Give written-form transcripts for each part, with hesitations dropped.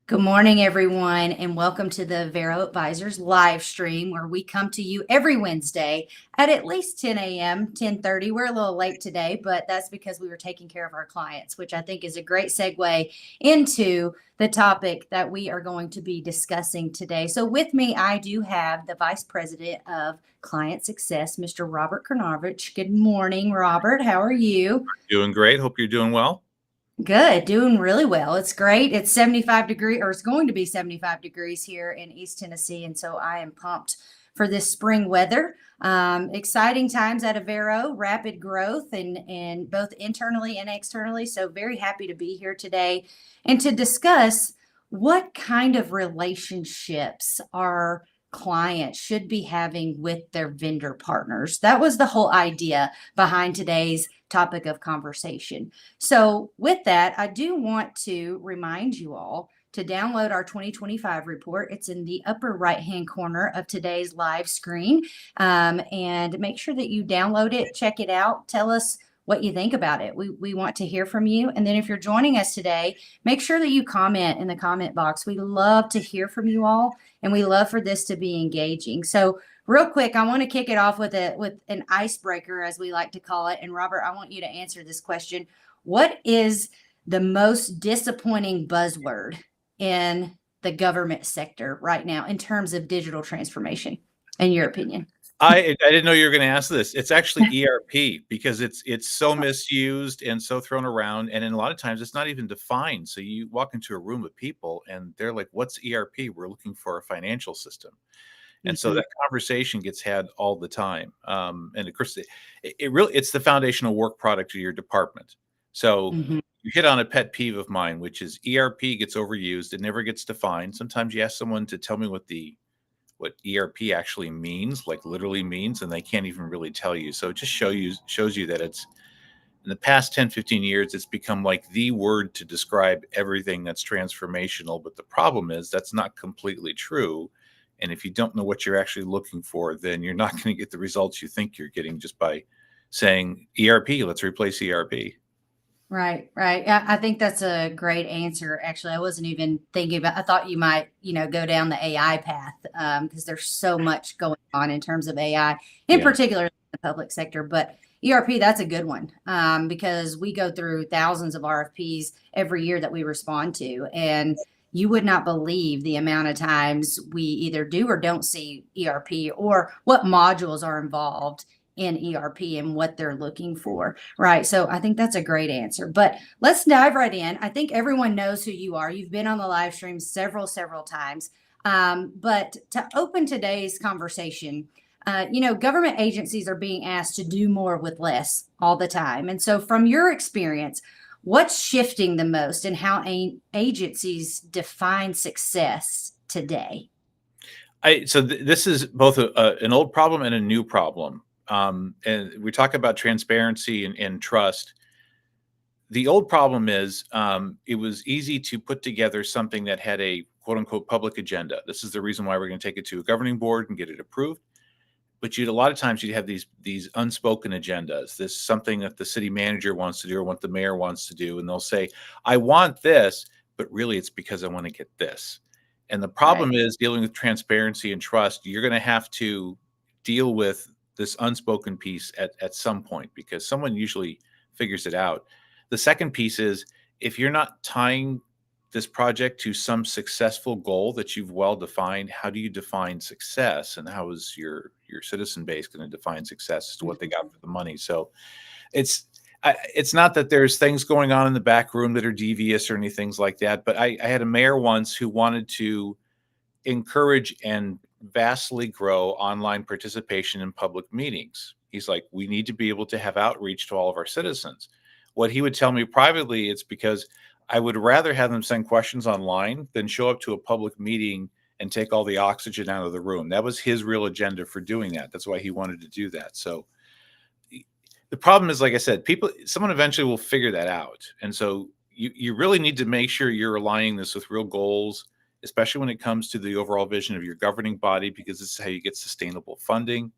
Good morning, everyone, and welcome to the Vero Advisors live stream where we come to you every Wednesday at least 10 a.m., 10:30. We're a little late today, but that's because we were taking care of our clients, which I think is a great segue into the topic that we are going to be discussing today. So with me, I do have the Vice President of Client Success, Mr. Robert Karnovich. Good morning, Robert. How are you? Doing great. Hope you're doing well. Good, doing really well. It's great. It's 75 degree, or it's going to be 75 degrees here in East Tennessee, and so I am pumped for this spring weather. Exciting times at Avero, rapid growth and both internally and externally. So very happy to be here today and to discuss what kind of relationships our clients should be having with their vendor partners. That was the whole idea behind today's topic of conversation. So, with that, I do want to remind you all to download our 2025 report. It's in the upper right hand corner of today's live screen. And make sure that you download it, check it out, tell us what you think about it. We want to hear from you. And then if you're joining us today, make sure that you comment in the comment box. We love to hear from you all, and we love for this to be engaging. So, real quick, I want to kick it off with an icebreaker, as we like to call it. And Robert, I want you to answer this question. What is the most disappointing buzzword in the government sector right now in terms of digital transformation, in your opinion? I didn't know you were going to ask this. It's actually ERP because it's so misused and so thrown around, and in a lot of times it's not even defined. So you walk into a room with people and they're like, "What's ERP? We're looking for a financial system." And so Mhm. that conversation gets had all the time. And of course, it's the foundational work product of your department. So Mhm. you hit on a pet peeve of mine, which is ERP gets overused. It never gets defined. Sometimes you ask someone to tell me what ERP actually means, like literally means, and they can't even really tell you. So it just shows you that it's in the past 10, 15 years, it's become like the word to describe everything that's transformational. But the problem is that's not completely true. And if you don't know what you're actually looking for, then you're not going to get the results you think you're getting just by saying ERP, let's replace ERP. Right, right. Yeah, I think that's a great answer. Actually, I wasn't even thinking about. I thought you might, go down the AI path because there's so much going on in terms of AI, in Yeah. particular in the public sector. But ERP, that's a good one because we go through thousands of RFPs every year that we respond to, and you would not believe the amount of times we either do or don't see ERP or what modules are involved in ERP and what they're looking for. Right. So I think that's a great answer. But let's dive right in. I think everyone knows who you are. You've been on the live stream several times. But to open today's conversation, government agencies are being asked to do more with less all the time. And so, from your experience, what's shifting the most and how agencies define success today? This is both an old problem and a new problem. And we talk about transparency and trust. The old problem is it was easy to put together something that had a quote unquote public agenda. This is the reason why we're going to take it to a governing board and get it approved. But a lot of times you'd have these unspoken agendas. This something that the city manager wants to do or what the mayor wants to do, and they'll say, "I want this," but really it's because I want to get this. And the problem Right. is dealing with transparency and trust. You're going to have to deal with this unspoken piece at some point because someone usually figures it out. The second piece is if you're not tying this project to some successful goal that you've well defined, how do you define success, and how is your citizen base going to define success as to what they got for the money? So it's it's not that there's things going on in the back room that are devious or any things like that, but I had a mayor once who wanted to encourage and vastly grow online participation in public meetings. He's like, we need to be able to have outreach to all of our citizens. What he would tell me privately, it's because I would rather have them send questions online than show up to a public meeting and take all the oxygen out of the room. That was his real agenda for doing that. That's why he wanted to do that. So the problem is, like I said, someone eventually will figure that out. And so you really need to make sure you're aligning this with real goals, especially when it comes to the overall vision of your governing body, because this is how you get sustainable funding.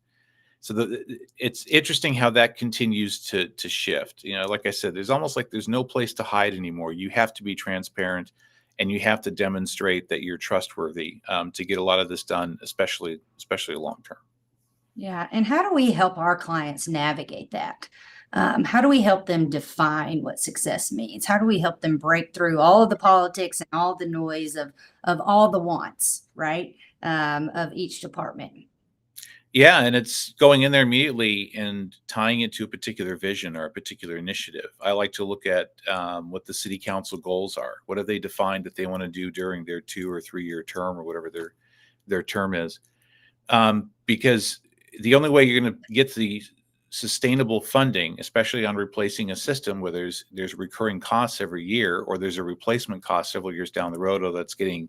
So it's interesting how that continues to shift. Like I said, there's almost like there's no place to hide anymore. You have to be transparent, and you have to demonstrate that you're trustworthy to get a lot of this done, especially long term. Yeah. And how do we help our clients navigate that? How do we help them define what success means? How do we help them break through all of the politics and all the noise of all the wants, right? Of each department. Yeah, and it's going in there immediately and tying it to a particular vision or a particular initiative. I like to look at what the city council goals are. What have they defined that they want to do during their 2 or 3 year term or whatever their term is? Because the only way you're going to get the sustainable funding, especially on replacing a system where there's recurring costs every year, or there's a replacement cost several years down the road, or that's getting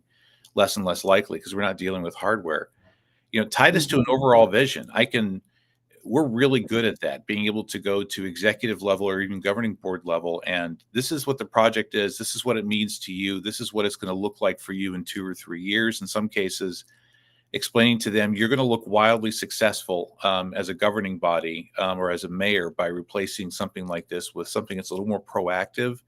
less and less likely because we're not dealing with hardware. Tie this to an Mhm. overall vision. We're really good at that, being able to go to executive level or even governing board level. And this is what the project is. This is what it means to you. This is what it's going to look like for you in 2 or 3 years. In some cases, explaining to them, you're going to look wildly successful as a governing body or as a mayor by replacing something like this with something that's a little more proactive,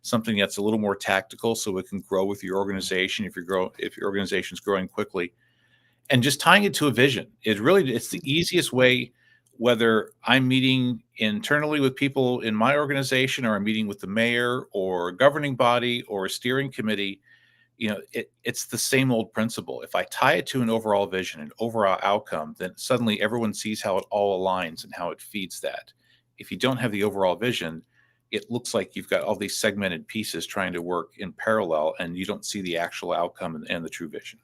something that's a little more tactical, so it can grow with your organization if your organization's growing quickly, and just tying it to a vision. It's the easiest way, whether I'm meeting internally with people in my organization or I'm meeting with the mayor or a governing body or a steering committee. It's the same old principle. If I tie it to an overall vision, an overall outcome, then suddenly everyone sees how it all aligns and how it feeds that. If you don't have the overall vision, it looks like you've got all these segmented pieces trying to work in parallel, and you don't see the actual outcome and the true vision.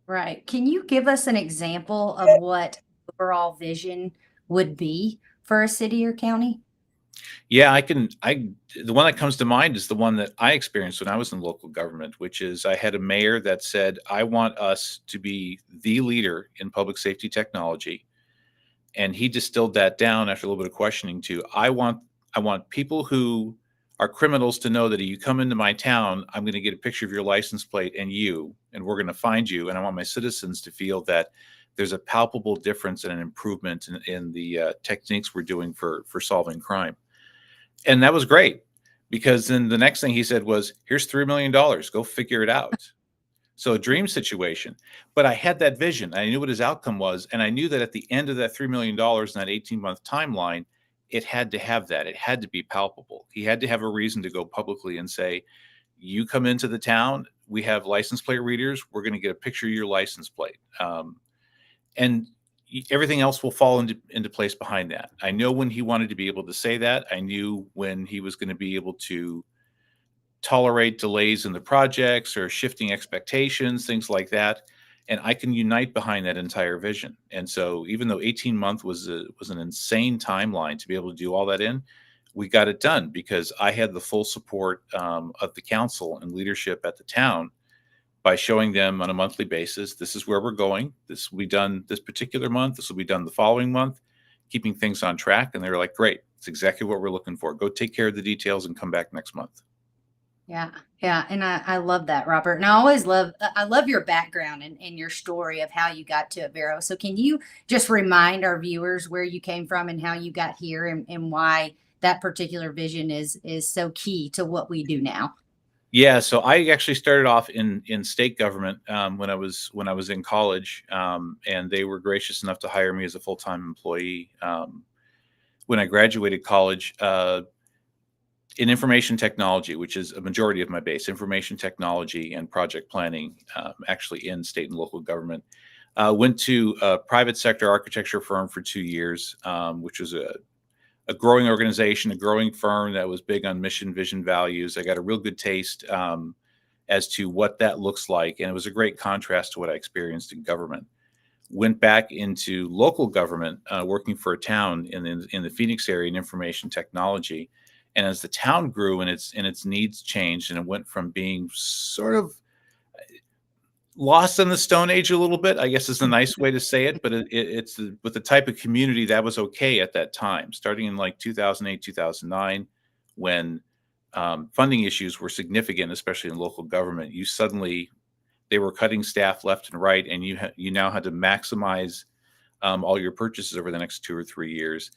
Right. Can you give us an example of what overall vision would be for a city or county? Yeah, the one that comes to mind is the one that I experienced when I was in local government, which is I had a mayor that said, I want us to be the leader in public safety technology. And he distilled that down after a little bit of questioning to, I want people who are criminals to know that if you come into my town, I'm going to get a picture of your license plate and we're going to find you. And I want my citizens to feel that there's a palpable difference and an improvement in the techniques we're doing for solving crime. And that was great, because then the next thing he said was, here's $3 million, go figure it out. So a dream situation. But I had that vision. I knew what his outcome was. And I knew that at the end of that $3 million in that 18-month timeline, it had to have that. It had to be palpable. He had to have a reason to go publicly and say, you come into the town, we have license plate readers, we're going to get a picture of your license plate. And everything else will fall into place behind that. I know when he wanted to be able to say that. I knew when he was going to be able to tolerate delays in the projects or shifting expectations, things like that. And I can unite behind that entire vision. And so even though 18 months was an insane timeline to be able to do all that in, we got it done because I had the full support of the council and leadership at the town by showing them on a monthly basis, this is where we're going. This will be done this particular month. This will be done the following month, keeping things on track. And they were like, great, it's exactly what we're looking for. Go take care of the details and come back next month. Yeah, yeah, and I love that, Robert. And I love your background and your story of how you got to Vero. So can you just remind our viewers where you came from and how you got here and why that particular vision is so key to what we do now? Yeah, so I actually started off in state government when I was in college, and they were gracious enough to hire me as a full time employee. When I graduated college, in information technology, which is a majority of my base, information technology and project planning, actually in state and local government. Went to a private sector architecture firm for 2 years, which was a growing organization, a growing firm that was big on mission, vision, values. I got a real good taste as to what that looks like. And it was a great contrast to what I experienced in government. Went back into local government, working for a town in the Phoenix area in information technology. And as the town grew and its needs changed, and it went from being sort of lost in the Stone Age a little bit, I guess is the nice way to say it, but it's with the type of community that was okay at that time, starting in like 2008, 2009, when funding issues were significant, especially in local government. They were cutting staff left and right, and you now had to maximize all your purchases over the next 2 or 3 years.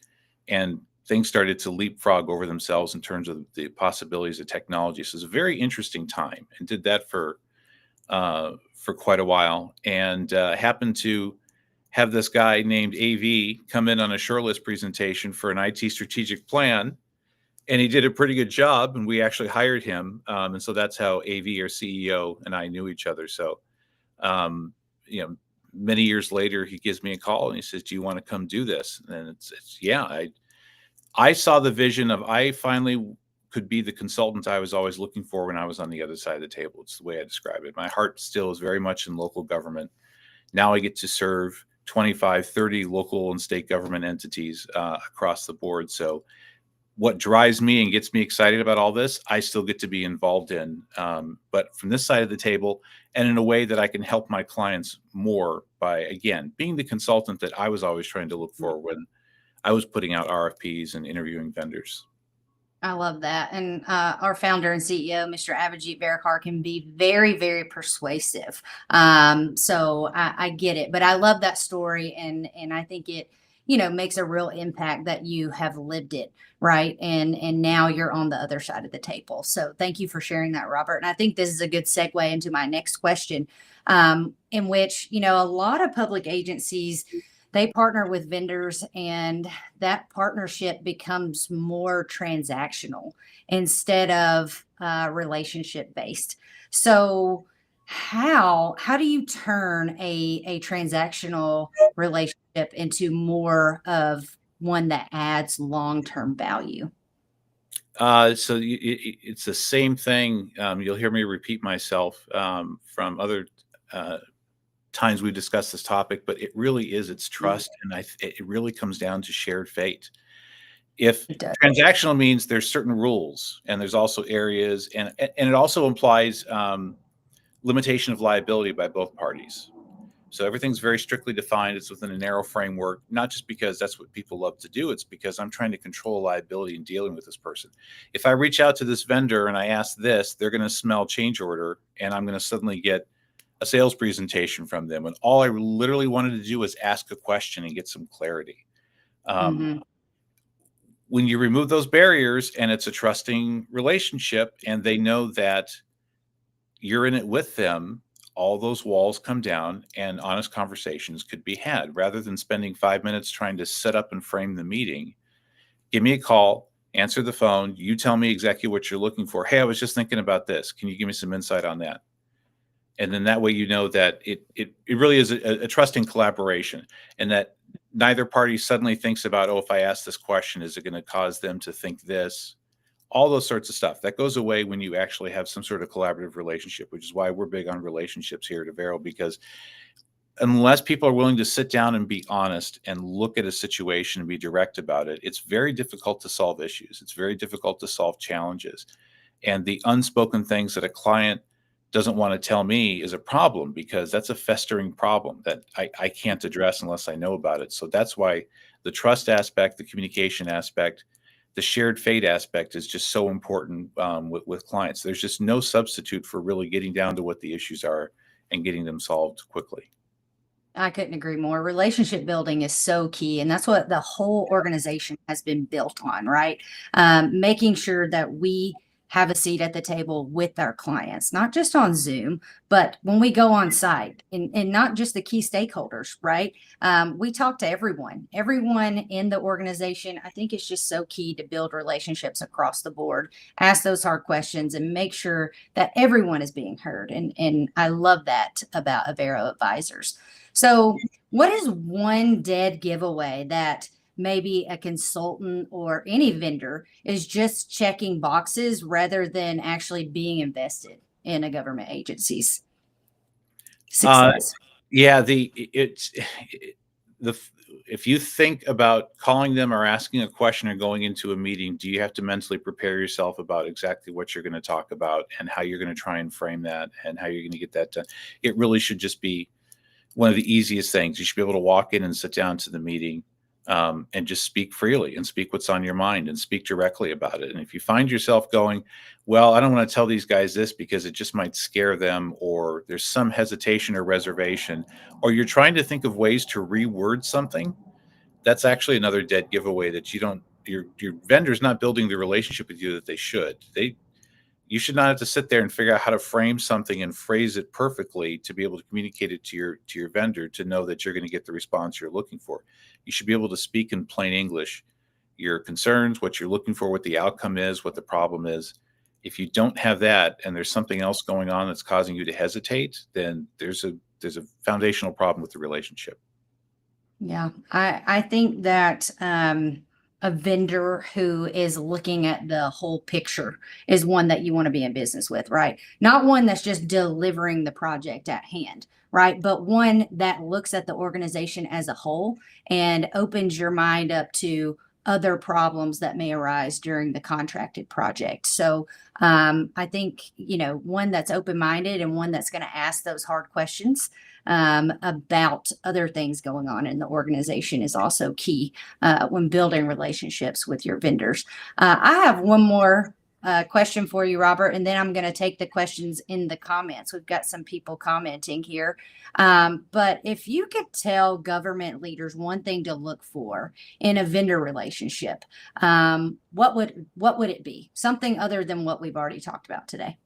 And things started to leapfrog over themselves in terms of the possibilities of technology. So it's a very interesting time, and did that for quite a while, and happened to have this guy named AV come in on a shortlist presentation for an IT strategic plan, and he did a pretty good job, and we actually hired him, and so that's how AV, our CEO, and I knew each other. So, um, you know, many years later, he gives me a call and he says, "Do you want to come do this?" And it's yeah, I saw the vision of I finally could be the consultant I was always looking for when I was on the other side of the table. It's the way I describe it. My heart still is very much in local government. Now I get to serve 25, 30 local and state government entities across the board. So what drives me and gets me excited about all this, I still get to be involved in. But from this side of the table, and in a way that I can help my clients more by, again, being the consultant that I was always trying to look for when I was putting out RFPs and interviewing vendors. I love that. And our founder and CEO, Mr. Avijit Varakar, can be very, very persuasive. So I get it, but I love that story, and I think it, makes a real impact that you have lived it, right? And now you're on the other side of the table. So thank you for sharing that, Robert. And I think this is a good segue into my next question, in which a lot of public agencies, they partner with vendors, and that partnership becomes more transactional instead of relationship based. So how do you turn a transactional relationship into more of one that adds long-term value? It's the same thing. You'll hear me repeat myself from other times we discussed this topic, but it really is, it's Mm, trust, and it really comes down to shared fate. If it does. transactional means there's certain rules, and there's also areas, and it also implies limitation of liability by both parties. So everything's very strictly defined. It's within a narrow framework, not just because that's what people love to do. It's because I'm trying to control liability in dealing with this person. If I reach out to this vendor and I ask this, they're going to smell change order, and I'm going to suddenly get a sales presentation from them. And all I literally wanted to do was ask a question and get some clarity. Um, Hmm. when you remove those barriers and it's a trusting relationship and they know that you're in it with them, all those walls come down and honest conversations could be had rather than spending 5 minutes trying to set up and frame the meeting. Give me a call, answer the phone. You tell me exactly what you're looking for. Hey, I was just thinking about this. Can you give me some insight on that? And then that way you know that it really is a trusting collaboration, and that neither party suddenly thinks about, oh, if I ask this question, is it going to cause them to think this? All those sorts of stuff that goes away when you actually have some sort of collaborative relationship, which is why we're big on relationships here at Avero, because unless people are willing to sit down and be honest and look at a situation and be direct about it, it's very difficult to solve issues. It's very difficult to solve challenges. And the unspoken things that a client doesn't want to tell me is a problem, because that's a festering problem that I can't address unless I know about it. So that's why the trust aspect, the communication aspect, the shared fate aspect is just so important with clients. There's just no substitute for really getting down to what the issues are and getting them solved quickly. I couldn't agree more. Relationship building is so key, and that's what the whole organization has been built on, right? Making sure that we have a seat at the table with our clients, not just on Zoom, but when we go on site, and not just the key stakeholders, right? We talk to everyone in the organization. I think it's just so key to build relationships across the board, ask those hard questions, and make sure that everyone is being heard. And I love that about Avero Advisors. So, what is one dead giveaway that maybe a consultant or any vendor is just checking boxes rather than actually being invested in a government agency's Uh, success? yeah, the if you think about calling them or asking a question or going into a meeting, do you have to mentally prepare yourself about exactly what you're going to talk about and how you're going to try and frame that and how you're going to get that done? It really should just be one of the easiest things. You should be able to walk in and sit down to the meeting, and just speak freely and speak what's on your mind and speak directly about it. And if you find yourself going, well, I don't want to tell these guys this because it just might scare them, or there's some hesitation or reservation, or you're trying to think of ways to reword something, that's actually another dead giveaway that you don't your vendor's not building the relationship with you that they should. You should not have to sit there and figure out how to frame something and phrase it perfectly to be able to communicate it to your vendor to know that you're going to get the response you're looking for. You should be able to speak in plain English your concerns, what you're looking for, what the outcome is, what the problem is. If you don't have that and there's something else going on that's causing you to hesitate, then there's a foundational problem with the relationship. Yeah, I think that a vendor who is looking at the whole picture is one that you want to be in business with, right? Not one that's just delivering the project at hand, right? But one that looks at the organization as a whole and opens your mind up to other problems that may arise during the contracted project. So I think, one that's open-minded and one that's going to ask those hard questions about other things going on in the organization is also key when building relationships with your vendors. I have one more question for you, Robert, and then I'm going to take the questions in the comments. We've got some people commenting here. But if you could tell government leaders one thing to look for in a vendor relationship, what would it be? Something other than what we've already talked about today.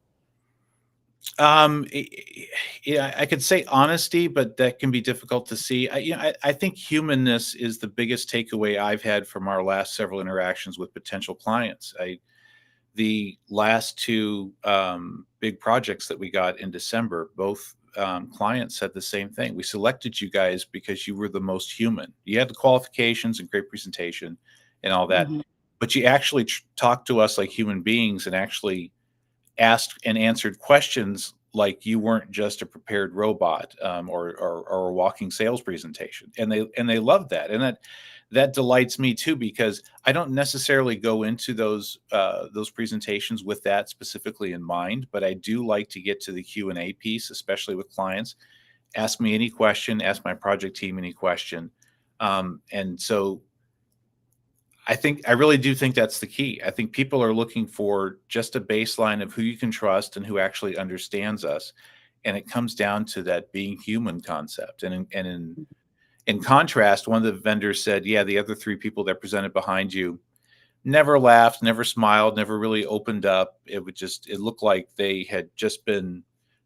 Yeah, I could say honesty, but that can be difficult to see. I think humanness is the biggest takeaway I've had from our last several interactions with potential clients. The last two big projects that we got in December, both clients said the same thing. We selected you guys because you were the most human. You had the qualifications and great presentation and all that, Mhm. but you actually talked to us like human beings and actually asked and answered questions like you weren't just a prepared robot or a walking sales presentation, and they loved that, and that delights me too, because I don't necessarily go into those presentations with that specifically in mind, but I do like to get to the Q&A piece, especially with clients. Ask me any question, ask my project team any question, and so I really do think that's the key. I think people are looking for just a baseline of who you can trust and who actually understands us. And it comes down to that being human concept. In contrast, one of the vendors said, yeah, the other three people that presented behind you never laughed, never smiled, never really opened up. It looked like they had just been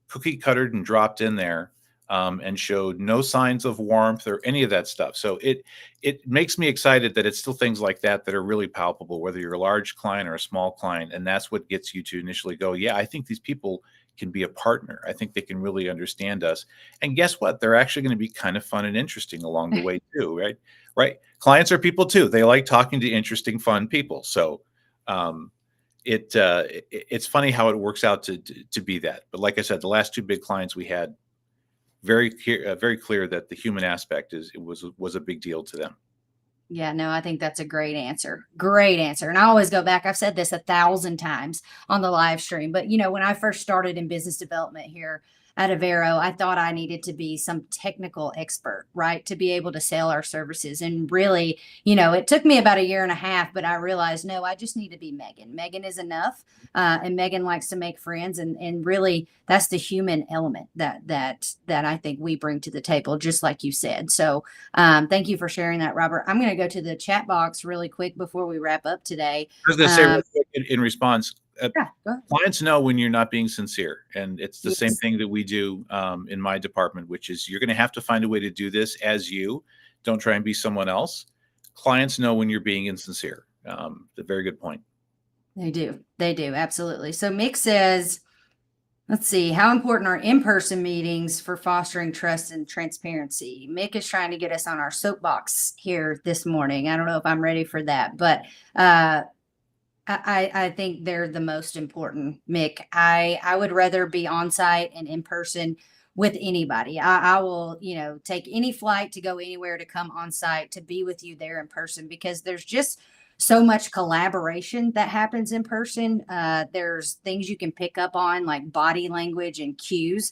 cookie cuttered and dropped in there, and showed no signs of warmth or any of that stuff. So it makes me excited that it's still things like that that are really palpable, whether you're a large client or a small client. And that's what gets you to initially go, yeah, I think these people can be a partner. I think they can really understand us. And guess what? They're actually going to be kind of fun and interesting along the way too, right? Right. Clients are people too. They like talking to interesting, fun people. So it's funny how it works out to be that. But like I said, the last two big clients we had, very clear that the human aspect was a big deal to them. Yeah, no, I think that's a great answer. Great answer. And I always go back. I've said this 1,000 times on the live stream, but when I first started in business development here at Avero, I thought I needed to be some technical expert, right? To be able to sell our services. And really, it took me about a year and a half, but I realized, no, I just need to be Megan. Megan is enough. And Megan likes to make friends. And really that's the human element that I think we bring to the table, just like you said. So thank you for sharing that, Robert. I'm going to go to the chat box really quick before we wrap up today. I was going to say real quick in response, Yeah, go ahead. clients know when you're not being sincere, and it's the same Yes. thing that we do in my department, which is you're going to have to find a way to do this as you. Don't try and be someone else. Clients know when you're being insincere. A very good point. They do. They do. Absolutely. So Mick says, let's see, how important are in-person meetings for fostering trust and transparency? Mick is trying to get us on our soapbox here this morning. I don't know if I'm ready for that, but I think they're the most important, Mick. I would rather be on site and in person with anybody. I will, take any flight to go anywhere to come on site to be with you there in person, because there's just so much collaboration that happens in person. There's things you can pick up on, like body language and cues.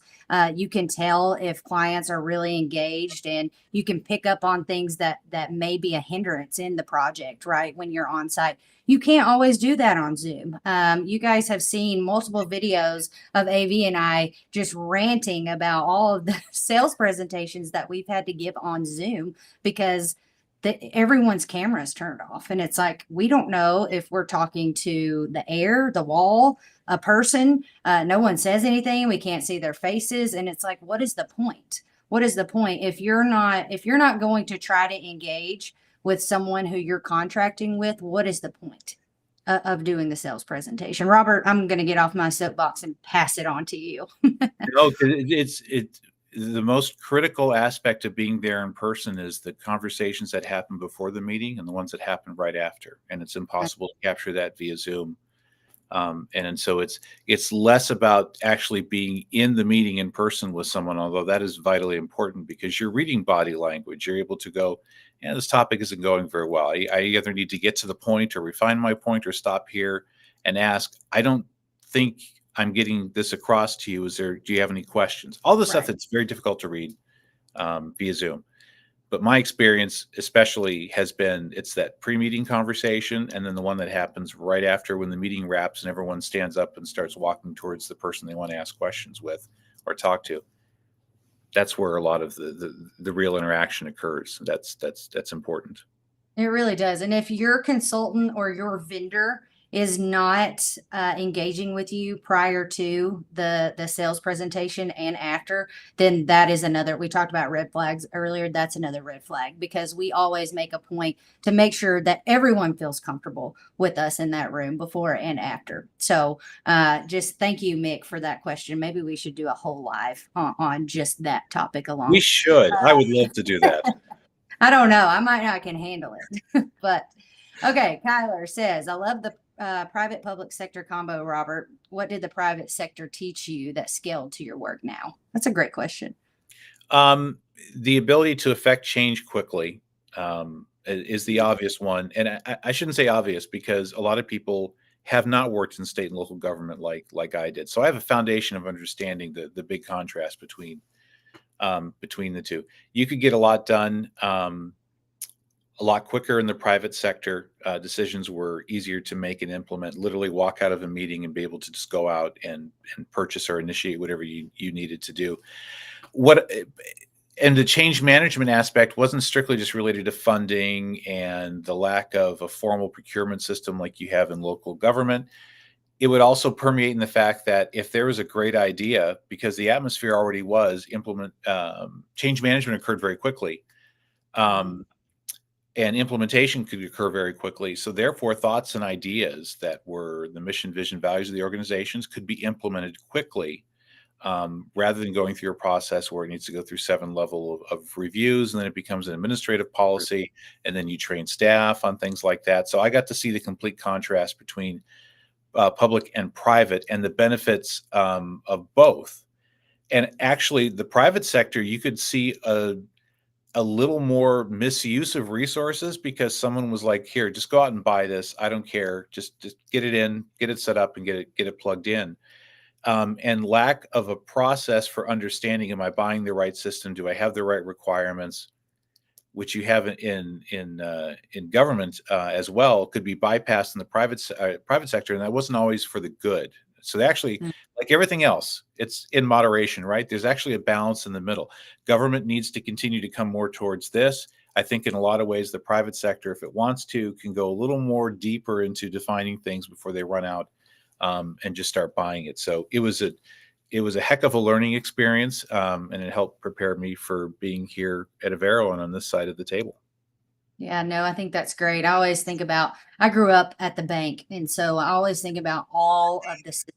You can tell if clients are really engaged, and you can pick up on things that may be a hindrance in the project, right? When you're on site. You can't always do that on Zoom. You guys have seen multiple videos of AV and I just ranting about all of the sales presentations that we've had to give on Zoom, because everyone's camera is turned off, and it's like we don't know if we're talking to the air, the wall, a person. No one says anything. We can't see their faces, and it's like, what is the point? What is the point if you're not going to try to engage with someone who you're contracting with? What is the point of doing the sales presentation? Robert, I'm going to get off my soapbox and pass it on to you. No, it's the most critical aspect of being there in person is the conversations that happen before the meeting and the ones that happen right after, and it's impossible to capture that via Zoom. And so it's less about actually being in the meeting in person with someone, although that is vitally important because you're reading body language. You're able to go, yeah, this topic isn't going very well. I either need to get to the point or refine my point or stop here and ask, I don't think I'm getting this across to you. Do you have any questions? All the stuff Right. that's very difficult to read via Zoom. But my experience especially has been it's that pre-meeting conversation and then the one that happens right after when the meeting wraps and everyone stands up and starts walking towards the person they want to ask questions with or talk to. That's where a lot of the real interaction occurs. That's important. It really does. And if your consultant or your vendor is not engaging with you prior to the sales presentation and after, then that is another. We talked about red flags earlier. That's another red flag because we always make a point to make sure that everyone feels comfortable with us in that room before and after. So just thank you, Mick, for that question. Maybe we should do a whole live on just that topic We alone. should. I would love to do that. I don't know. I might not can handle it. But okay, Kyler says, I love the private public sector combo, Robert. What did the private sector teach you that scaled to your work now? That's a great question. The ability to affect change quickly is the obvious one. And I shouldn't say obvious because a lot of people have not worked in state and local government like I did. So I have a foundation of understanding the big contrast between the two. You could get a lot done a lot quicker in the private sector. Decisions were easier to make and implement. Literally walk out of a meeting and be able to just go out and purchase or initiate whatever you needed to do. And the change management aspect wasn't strictly just related to funding and the lack of a formal procurement system like you have in local government. It would also permeate in the fact that if there was a great idea, because the atmosphere already was change management occurred very quickly. And implementation could occur very quickly. So therefore, thoughts and ideas that were the mission, vision, values of the organizations could be implemented quickly rather than going through a process where it needs to go through 7 level of reviews, and then it becomes an administrative policy, and then you train staff on things like that. So I got to see the complete contrast between public and private and the benefits of both. And actually, the private sector, you could see a little more misuse of resources because someone was like, here, just go out and buy this. I don't care. Just get it in, get it set up and get it plugged in. And lack of a process for understanding, am I buying the right system? Do I have the right requirements? Which you have in government as well, could be bypassed in the private sector. And that wasn't always for the good. So they actually, like everything else, it's in moderation, right? There's actually a balance in the middle. Government needs to continue to come more towards this. I think in a lot of ways, the private sector, if it wants to, can go a little more deeper into defining things before they run out and just start buying it. So it was a heck of a learning experience, and it helped prepare me for being here at Avero and on this side of the table. Yeah, no, I think that's great. I grew up at the bank, and so I always think about all of the systems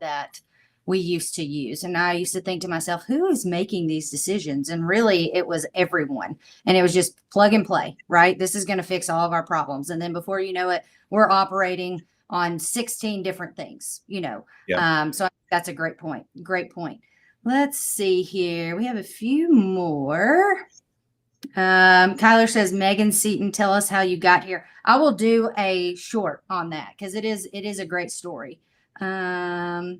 that we used to use. And I used to think to myself, who is making these decisions? And really, it was everyone. And it was just plug and play, right? This is going to fix all of our problems. And then before you know it, we're operating on 16 different things, Yeah. So that's a great point. Great point. Let's see here. We have a few more. Kyler says, Megan Seaton, tell us how you got here. I will do a short on that because it is a great story. Tyler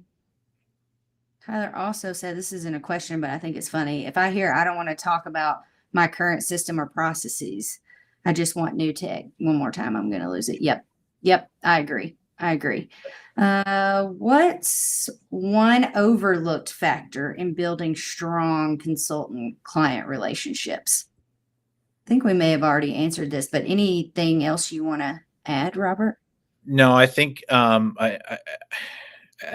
also said, this isn't a question, but I think it's funny. If I hear I don't want to talk about my current system or processes, I just want new tech. One more time, I'm going to lose it. Yep. I agree. What's one overlooked factor in building strong consultant client relationships? think we may have already answered this, but anything else you want to add, Robert? No, I think I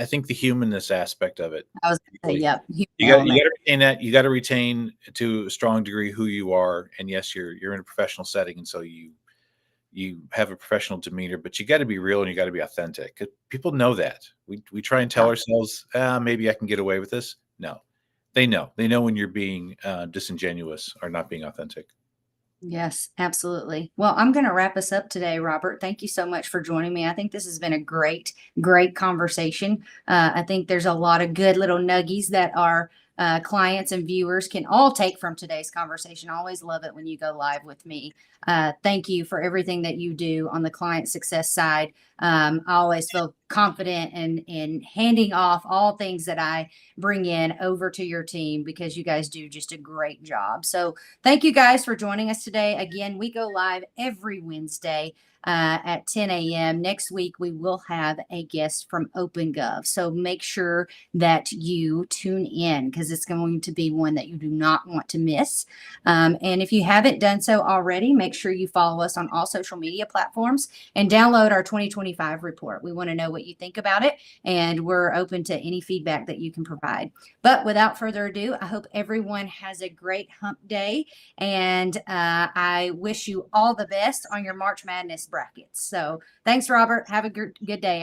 think the humanness aspect of it. I was going to say, Really. yep, human You element. gotta retain that. You gotta retain to a strong degree who you are. And yes, you're in a professional setting, and so you have a professional demeanor, but you gotta be real and you gotta be authentic. 'Cause people know that. We try and tell Yeah. ourselves, ah, maybe I can get away with this. No. They know. They know when you're being disingenuous or not being authentic. Yes, absolutely. Well, I'm going to wrap us up today, Robert. Thank you so much for joining me. I think this has been a great conversation. I think there's a lot of good little nuggies that our clients and viewers can all take from today's conversation. I always love it when you go live with me. Thank you for everything that you do on the client success side. I always feel confident in handing off all things that I bring in over to your team because you guys do just a great job. So, thank you guys for joining us today. Again, we go live every Wednesday at 10 a.m. Next week, we will have a guest from OpenGov. So make sure that you tune in because it's going to be one that you do not want to miss. And if you haven't done so already, make sure you follow us on all social media platforms and download our 2025 report. We want to know what you think about it, and we're open to any feedback that you can provide. But without further ado, I hope everyone has a great hump day. And I wish you all the best on your March Madness brackets. So thanks, Robert. Have a good day.